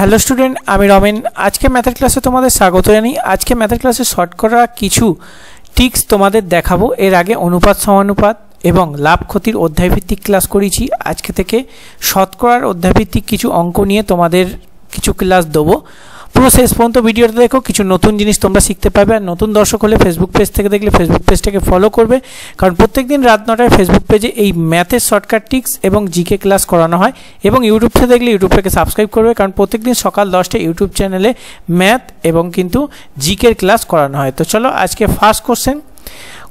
Hello student, আমি রমেন। আজকে ম্যাথের ক্লাসে তোমাদের স্বাগত জানাই। আজকে ম্যাথের ক্লাসে শর্ট করা কিছু টিক্স তোমাদের দেখাবো। এর আগে অনুপাত সমানুপাত এবং লাভ ক্ষতির অধ্যায়ভিত্তিক ক্লাস করেছি। আজকে থেকে শতকরার অধ্যায়ভিত্তিক কিছু অঙ্ক নিয়ে তোমাদের কিছু ক্লাস দেবো। পুরো শেষ পর্যন্ত ভিডিওটা দেখো, কিছু নতুন জিনিস তোমরা শিখতে পারবে। আর নতুন দর্শক হলে ফেসবুক পেজ থেকে দেখলে ফেসবুক পেজটাকে ফলো করবে, কারণ প্রত্যেকদিন রাত 9টায় ফেসবুক পেজে এই ম্যাথের শর্টকাট টিক্স এবং জিকে ক্লাস করানো হয়। এবং ইউটিউব থেকে দেখলে ইউটিউবটাকে সাবস্ক্রাইব করবে, কারণ প্রত্যেকদিন সকাল 10টায় ইউটিউব চ্যানেলে ম্যাথ এবং কিন্তু জিকের ক্লাস করানো হয়। তো চলো আজকে ফার্স্ট কোশ্চেন।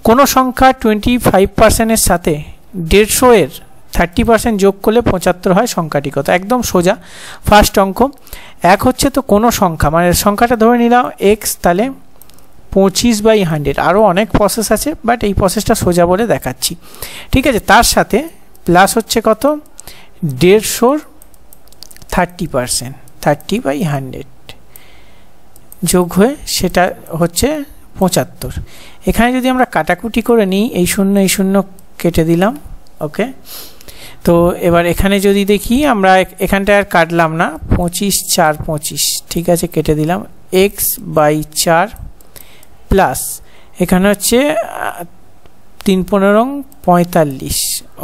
কোনো সংখ্যা 25%-এর সাথে 150-এর 30% যোগ করলে 75 হয়, সংখ্যাটি কত? একদম সোজা। ফার্স্ট অঙ্ক এক হচ্ছে, তো কোনো সংখ্যা মানে সংখ্যাটা ধরে নিলাম এক্স, তাহলে 25/100। আরও অনেক প্রসেস আছে, বাট এই প্রসেসটা সোজা বলে দেখাচ্ছি, ঠিক আছে। তার সাথে প্লাস হচ্ছে কত, 150-র 30%, 30/100 যোগ হয়ে সেটা হচ্ছে 75। এখানে যদি আমরা কাটাকুটি করে নিই, এই শূন্য এই শূন্য কেটে দিলাম, ওকে। তো এবার এখানে যদি দেখি, আমরা এখানটা আর কাটলাম না, 25 4 25, ঠিক আছে, কেটে দিলাম। x/4 প্লাস এখানে হচ্ছে 3 15 45,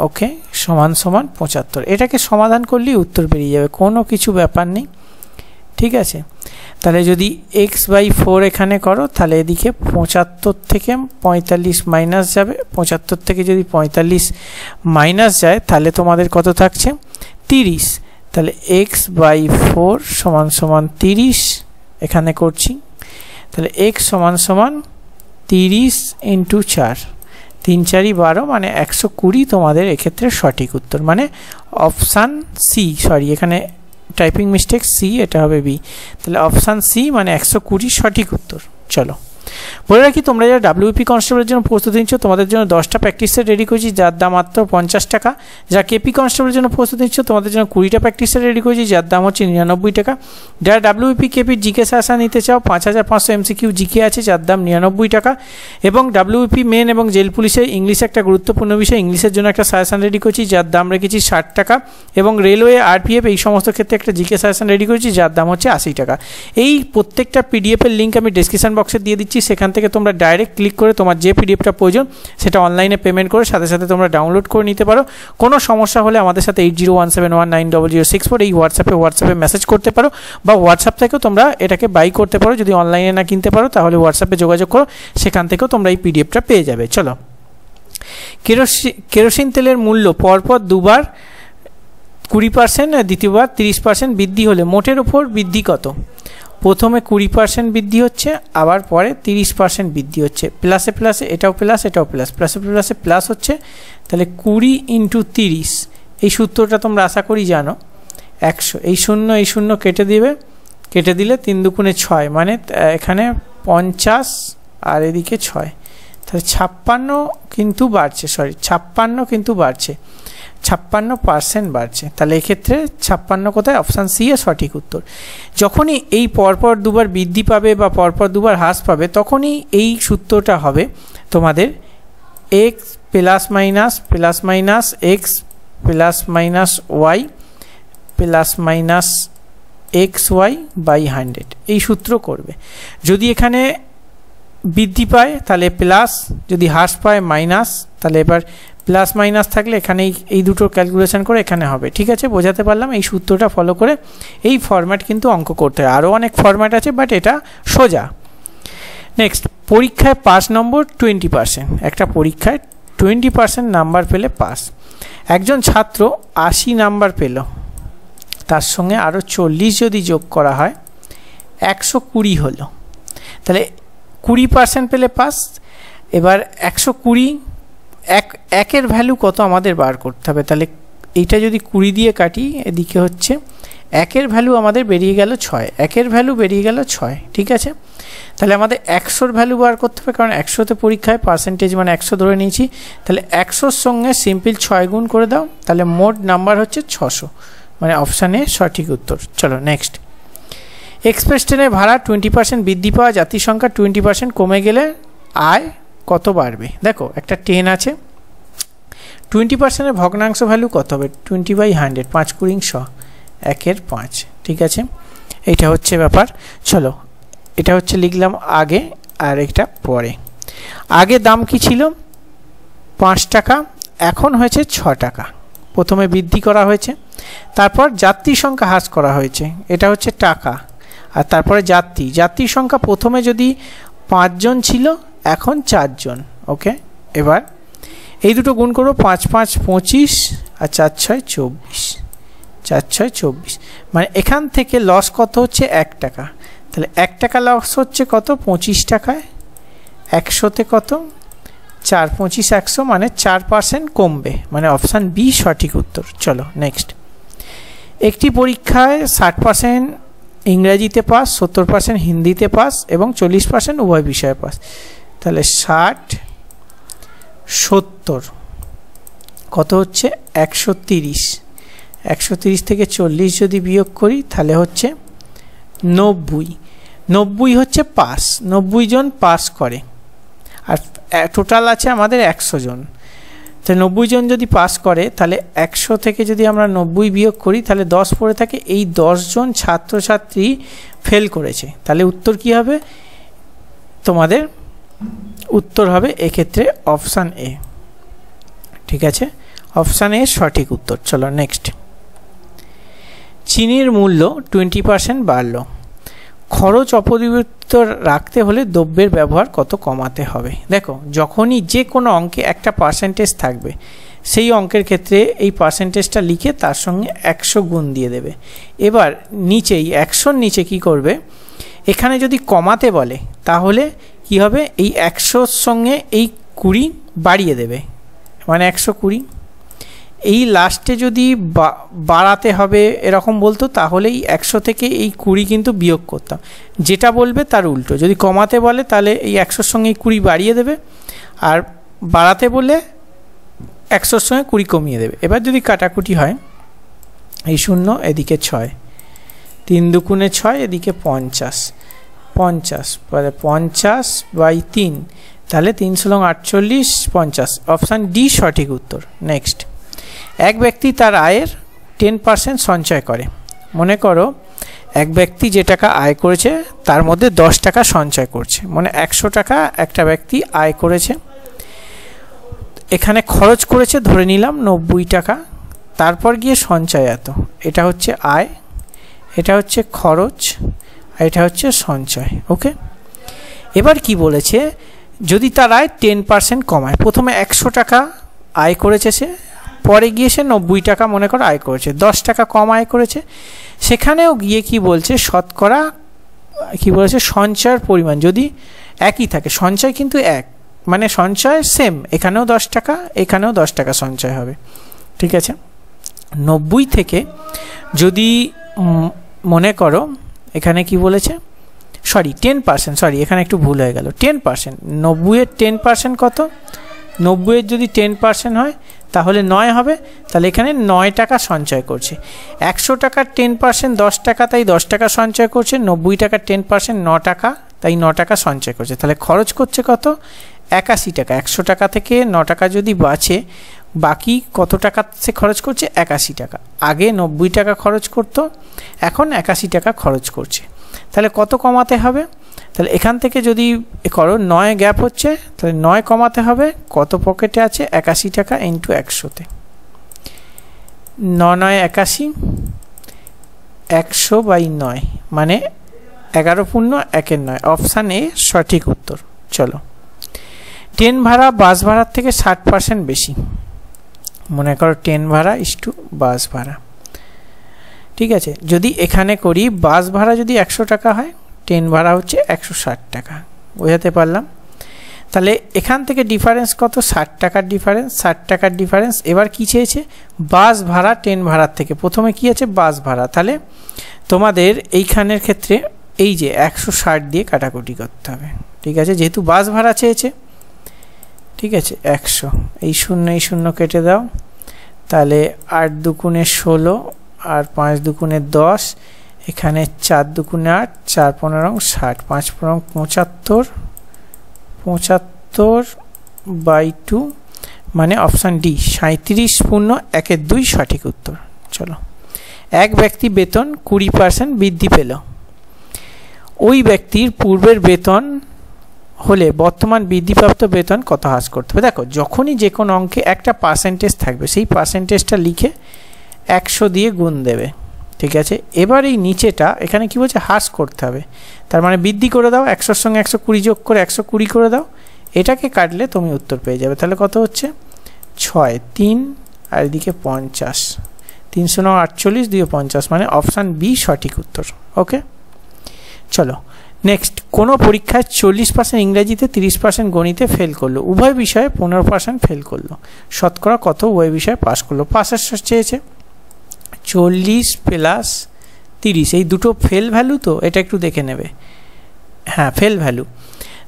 ওকে, সমান সমান 75। এটাকে সমাধান করলেই উত্তর বেরিয়ে যাবে, কোনো কিছু ব্যাপার নেই, ঠিক আছে। তাহলে যদি x/4 এখানে করো, তাহলে এদিকে 75 থেকে 45 মাইনাস যাবে। 75 থেকে যদি 45 মাইনাস যায়, তাহলে তোমাদের কত থাকছে? 30। তাহলে x/4 সমান সমান 30 এখানে করছি। তাহলে x সমান সমান 30 × 4, 3 4 12, মানে 120 তোমাদের এক্ষেত্রে সঠিক উত্তর, মানে অপশান সি। সরি, এখানে টাইপিং মিস্টেক, সি, এটা হবে বি। তাহলে অপশান সি মানে 120 সঠিক উত্তর। চলো বলে রাখি, তোমরা যারা WP কনস্টেবলের জন্য প্রস্তুতি নিচ্ছ, তোমাদের জন্য 10টা প্র্যাকটিস সেট রেডি করেছি, যার দাম মাত্র 50 টাকা। যারা কেপি কনস্টেবলের জন্য প্রস্তুতি নিচ্ছ, তোমাদের জন্য 20টা প্র্যাকটিস সেট রেডি করেছি, যার দাম হচ্ছে 99 টাকা। যারা WP কেপির জিকে সাজেশন নিতে চাও, 5500 MCQ জিকে আছে, যার দাম 99 টাকা। এবং WP মেন এবং জেল পুলিশে ইংলিশ একটা গুরুত্বপূর্ণ বিষয়, ইংলিশের জন্য একটা সাজেশন রেডি করেছি, যার দাম রেখেছি 60 টাকা। এবং রেলওয়ে, RPF এই সমস্ত ক্ষেত্রে একটা জিকে সাজেশন রেডি করেছি, যার দাম হচ্ছে 80 টাকা। এই প্রত্যেকটা PDF-এর লিঙ্ক আমি ডেসক্রিপশন বক্সে দিয়ে দিচ্ছি, সেখান থেকে তোমরা ডাইরেক্ট ক্লিক করে তোমার যে পিডিএফটা প্রয়োজন সেটা অনলাইনে পেমেন্ট করে সাথে সাথে তোমরা ডাউনলোড করে নিতে পারো। কোনো সমস্যা হলে আমাদের সাথে 8017190064 এই হোয়াটসঅ্যাপে মেসেজ করতে পারো, বা হোয়াটসঅ্যাপ থেকেও তোমরা এটাকে বাই করতে পারো। যদি অনলাইনে না কিনতে পারো, তাহলে হোয়াটসঅ্যাপে যোগাযোগ করো, সেখান থেকেও তোমরা এই পিডিএফটা পেয়ে যাবে। চলো, কেরোসিন তেলের মূল্য পরপর দুবার 20%, দ্বিতীয়বার 30% বৃদ্ধি হলে মোটের ওপর বৃদ্ধি কত? প্রথমে 20% বৃদ্ধি হচ্ছে, আবার পরে 30% বৃদ্ধি হচ্ছে। প্লাসে প্লাসে, এটাও প্লাস এটাও প্লাস, প্লাসে প্লাসে প্লাস হচ্ছে। তাহলে 20 × 30, এই সূত্রটা তোমরা আশা করি জানো, 100। এই শূন্য এই শূন্য কেটে দিবে, কেটে দিলে 3 2 6, মানে এখানে 50 আর এদিকে 6, তাহলে 56 কিন্তু বাড়ছে, সরি 56 কিন্তু বাড়ছে, 56% বাড়ছে। তাহলে এক্ষেত্রে 56 কোথায়? অপশান সি এর সঠিক উত্তর। যখনই এই পরপর দুবার বৃদ্ধি পাবে বা পরপর দুবার হ্রাস পাবে, তখনই এই সূত্রটা হবে তোমাদের x plus minus x plus minus y plus minus xy/100, এই সূত্র করবে। যদি এখানে বৃদ্ধি পায় তাহলে প্লাস, যদি হ্রাস পায় মাইনাস, তাহলে এবার প্লাস মাইনাস থাকলে এখানে এই দুটো ক্যালকুলেশন করে এখানে হবে, ঠিক আছে। বোঝাতে পারলাম? এই সূত্রটা ফলো করে এই ফরম্যাট কিন্তু অঙ্ক করতে হয়। আরও অনেক ফরম্যাট আছে, বাট এটা সোজা। নেক্সট, পরীক্ষায় পাস নম্বর 20%। একটা পরীক্ষায় 20% নাম্বার পেলে পাস। একজন ছাত্র 80 নাম্বার পেল, তার সঙ্গে আরও 40 যদি যোগ করা হয় 120 হলো। তাহলে 20% পেলে পাস। এবার 120, একের ভ্যালু কত আমাদের বার করতে হবে। তাহলে এইটা যদি 20 দিয়ে কাটি, এদিকে হচ্ছে একের ভ্যালু আমাদের বেরিয়ে গেল 6, একের ভ্যালু বেরিয়ে গেল 6, ঠিক আছে। তাহলে আমাদের 100-র ভ্যালু বার করতে হবে, কারণ 100তে পরীক্ষায় পার্সেন্টেজ মানে 100 ধরে নিয়েছি। তাহলে 100-র সঙ্গে সিম্পল 6 গুণ করে দাও, তাহলে মোট নাম্বার হচ্ছে 600, মানে অপশানে সঠিক উত্তর। চলো নেক্সট, এক্সপ্রেস ট্রেনের ভাড়া 20% বৃদ্ধি পাওয়া, যাত্রী সংখ্যা 20% কমে গেলে আয় কত বাড়বে? দেখো, একটা ট্রেন আছে, 20% ভগ্নাংশ ভ্যালু কত হবে? 20/100, 5 × 100, 1/5, ঠিক আছে। এটা হচ্ছে ব্যাপার। চলো এটা হচ্ছে লিখলাম আগে আর এটা পরে। আগে দাম কি ছিল 5 টাকা, এখন হয়েছে 6 টাকা, প্রথমে বৃদ্ধি করা হয়েছে। তারপর যাত্রী সংখ্যা হ্রাস করা হয়েছে, এটা হচ্ছে টাকা। আর তারপরে যাত্রীর সংখ্যা প্রথমে যদি 5 জন ছিল, এখন 4 জন। ওকে, এবার এই দুটো গুণ করবো, 5 5 25 আর 4 6 24, 4 6 24, মানে এখান থেকে লস কত হচ্ছে 1 টাকা। তাহলে 1 টাকা লস হচ্ছে কত 25 টাকায়, 100তে কত 4 25 100, মানে 4% কমবে, মানে অপশান বি সঠিক উত্তর। চলো নেক্সট। একটি পরীক্ষায় 60% ইংরেজিতে পাস, 70% হিন্দিতে পাস এবং 40% উভয় বিষয়ে পাস। তাহলে 60 70 কত হচ্ছে 130, 130 থেকে 40 যদি বিয়োগ করি তাহলে হচ্ছে 90, 90 হচ্ছে পাস, 90 জন পাস করে। আর টোটাল আছে আমাদের 100 জন। তো 90 জন যদি পাস করে তাহলে 100 থেকে যদি আমরা 90 বিয়োগ করি তাহলে 10 পড়ে থাকে। এই 10 জন ছাত্রছাত্রী ফেল করেছে। তাহলে উত্তর কি হবে? তোমাদের উত্তর হবে এক্ষেত্রে অপশান এ। ঠিক আছে, অপশান এ সঠিক উত্তর। চলো নেক্সট। চিনির মূল্য 20% বাড়লো, খরচ অপরিবর্তিত রাখতে হলে দ্রব্যের ব্যবহার কত কমাতে হবে? দেখো, যখনই যে কোনো অঙ্কে একটা পার্সেন্টেজ থাকবে, সেই অঙ্কের ক্ষেত্রে এই পার্সেন্টেজটা লিখে তার সঙ্গে 100 গুণ দিয়ে দেবে। এবার নিচেই 100-র নিচে কি করবে, এখানে যদি কমাতে বলে তাহলে কি হবে, এই 100-র সঙ্গে এই 20 বাড়িয়ে দেবে, মানে 120। এই লাস্টে যদি বাড়াতে হবে এরকম বলতো তাহলে এই 100 থেকে এই 20 কিন্তু বিয়োগ করতাম। যেটা বলবে তার উল্টো, যদি কমাতে বলে তাহলে এই 100-র সঙ্গে 20 বাড়িয়ে দেবে, আর বাড়াতে বলে 100-র সঙ্গে 20 কমিয়ে দেবে। এবার যদি কাটাকুটি হয়, এই 0 এদিকে 6, 3 দুগুণে 6, এদিকে 50, 50 50/3, তাহলে 3 × 48 50। অপশান ডি সঠিক উত্তর। নেক্সট। এক ব্যক্তি তার আয়ের 10% সঞ্চয় করে। মনে করো এক ব্যক্তি যে টাকা আয় করেছে তার মধ্যে 10 টাকা সঞ্চয় করছে, মানে 100 টাকা একটা ব্যক্তি আয় করেছে। এখানে খরচ করেছে ধরে নিলাম 90 টাকা, তারপর গিয়ে সঞ্চয় এত। এটা হচ্ছে আয়, এটা হচ্ছে খরচ, আর এটা হচ্ছে সঞ্চয়। ওকে, এবার কি বলেছে, যদি তার আয় 10% কমায়, প্রথমে 100 টাকা আয় করেছে সে, পরে গিয়ে সে 90 টাকা মনে করো আয় করেছে, 10 টাকা কম আয় করেছে, সেখানেও গিয়ে কি বলছে, শতকরা কি বলেছে, সঞ্চয়ের পরিমাণ যদি একই থাকে, সঞ্চয় কিন্তু এক, মানে সঞ্চয় সেম, এখানেও 10 টাকা এখানেও 10 টাকা সঞ্চয় হবে। ঠিক আছে, 90 থেকে যদি মনে করো এখানে কি বলেছে, সরি 10%, সরি এখানে একটু ভুল হয়ে গেল, 10%, 90-এর 10% কত, 90-এর যদি 10% হয় তাহলে 9 হবে, তাহলে এখানে 9 টাকা সঞ্চয় করছে। 100 টাকার 10% 10 টাকা, তাই 10 টাকা সঞ্চয় করছে। 90 টাকার 10% 9 টাকা, তাই 9 টাকা সঞ্চয় করছে। তাহলে খরচ করছে কত, 81 টাকা। 100 টাকা থেকে 9 টাকা যদি বাঁচে, বাকি কত টাকা সে খরচ করছে, 81 টাকা। আগে 90 টাকা খরচ করতো, এখন 81 টাকা খরচ করছে। তাহলে কত কমাতে হবে, তাহলে এখান থেকে যদি করো 9 গ্যাপ হচ্ছে, তাহলে 9 কমাতে হবে, কত পকেটে আছে, 81 টাকা ইন্টু 100-তে, 9 9 81, 100/9, মানে 11 পূর্ণ 1-এর 9। অপশান এ সঠিক উত্তর। চলো, ট্রেন ভাড়া বাস ভাড়ার থেকে 60% বেশি। মনে করো ট্রেন ভাড়া ইস্টু বাস ভাড়া। ঠিক আছে, যদি এখানে করি বাস ভাড়া যদি 100 টাকা হয়, ট্রেন ভাড়া হচ্ছে 160 টাকা। বোঝাতে পারলাম? তাহলে এখান থেকে ডিফারেন্স কত, 60 টাকার ডিফারেন্স, 60 টাকার ডিফারেন্স। এবার কি চেয়েছে, বাস ভাড়া ট্রেন ভাড়ার থেকে, প্রথমে কি আছে, বাস ভাড়া। তাহলে তোমাদের এইখানের ক্ষেত্রে এই যে 160 দিয়ে কাটাকুটি করতে হবে। ঠিক আছে, যেহেতু বাস ভাড়া চেয়েছে। ঠিক আছে, 100, এই 0 কেটে দাও, তাহলে 8 দুগুণে 16 আর 5 দুগুণে 10, এখানে 4 দুগুণে 8, 4 15 60, 5 15 75, 75/2, মানে অপশান ডি 37 পূর্ণ 1-এর 2 সঠিক উত্তর। চলো, এক ব্যক্তি বেতন 20% বৃদ্ধি পেল। ওই ব্যক্তির পূর্বের বেতন হলে বর্তমান বৃদ্ধিপ্রাপ্ত বেতন কত হ্রাস করতে হবে। দেখো যখনই যে কোনো অঙ্কে একটা পার্সেন্টেজ থাকবে, সেই পার্সেন্টেজটা লিখে 100 দিয়ে গুণ দেবে, ঠিক আছে। এবার এই নিচেটা এখানে কি বলছে, হ্রাস করতে হবে, তার মানে বৃদ্ধি করে দাও, 100-র সঙ্গে 120 যোগ করে 120 করে দাও, এটাকে কাটলে তুমি উত্তর পেয়ে যাবে। তাহলে কত হচ্ছে 6, 3 আর এদিকে 50, 348, 2 50, মানে অপশান বি সঠিক উত্তর। ওকে, চলো নেক্সট। কোনো পরীক্ষায় 40% ইংরেজিতে, 30% গণিতে ফেল করলো, উভয় বিষয়ে 15% ফেল করলো, শতকরা কত উভয় বিষয়ে পাস করলো? পাসের চেয়েছে 40 প্লাস 30, এই দুটো ফেল ভ্যালু, তো এটা একটু দেখে নেবে। হ্যাঁ ফেল ভ্যালু,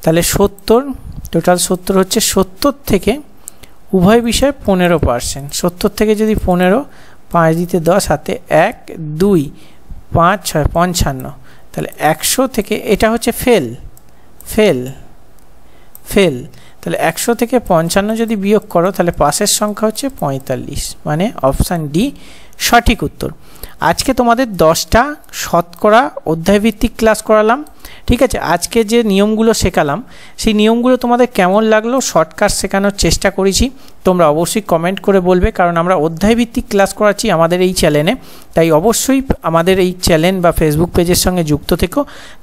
তাহলে 70, টোটাল 70 হচ্ছে। 70 থেকে উভয় বিষয়ে 15%, 70 থেকে যদি 15, 5 দিতে 10, হাতে 1, 2, 5, 6, 55, তাহলে 100 থেকে, এটা হচ্ছে ফেল, তাহলে 100 থেকে 55 যদি বিয়োগ করো তাহলে পাসের সংখ্যা হচ্ছে 45, মানে অপশান ডি সঠিক উত্তর। আজকে তোমাদের 10টা শতকরা অধ্যায়ভিত্তিক ক্লাস করালাম, ঠিক আছে। আজকে যে নিয়মগুলো শেখালাম সেই নিয়মগুলো তোমাদের কেমন লাগলো, শর্টকাট শেখানোর চেষ্টা করেছি, তোমরা অবশ্যই কমেন্ট করে বলবে, কারণ আমরা অধ্যায়ভিত্তিক ক্লাস করাচ্ছি আমাদের এই চ্যানেলে, তাই অবশ্যই আমাদের এই চ্যানেল বা ফেসবুক পেজের সঙ্গে যুক্ত থেকো,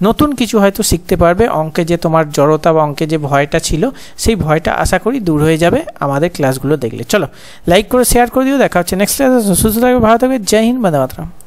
নতুন কিছু হয়তো শিখতে পারবে। অঙ্কে যে তোমার জড়তা বা অঙ্কে যে ভয়টা ছিল সেই ভয়টা আশা করি দূর হয়ে যাবে আমাদের ক্লাসগুলো দেখলে। চলো লাইক করে শেয়ার করে দিও, দেখা হচ্ছে নেক্সট ক্লাসে। সুস্থ থাকবে, ভালো থাকবে, জয় হিন্দ, বন্দে মাতরম।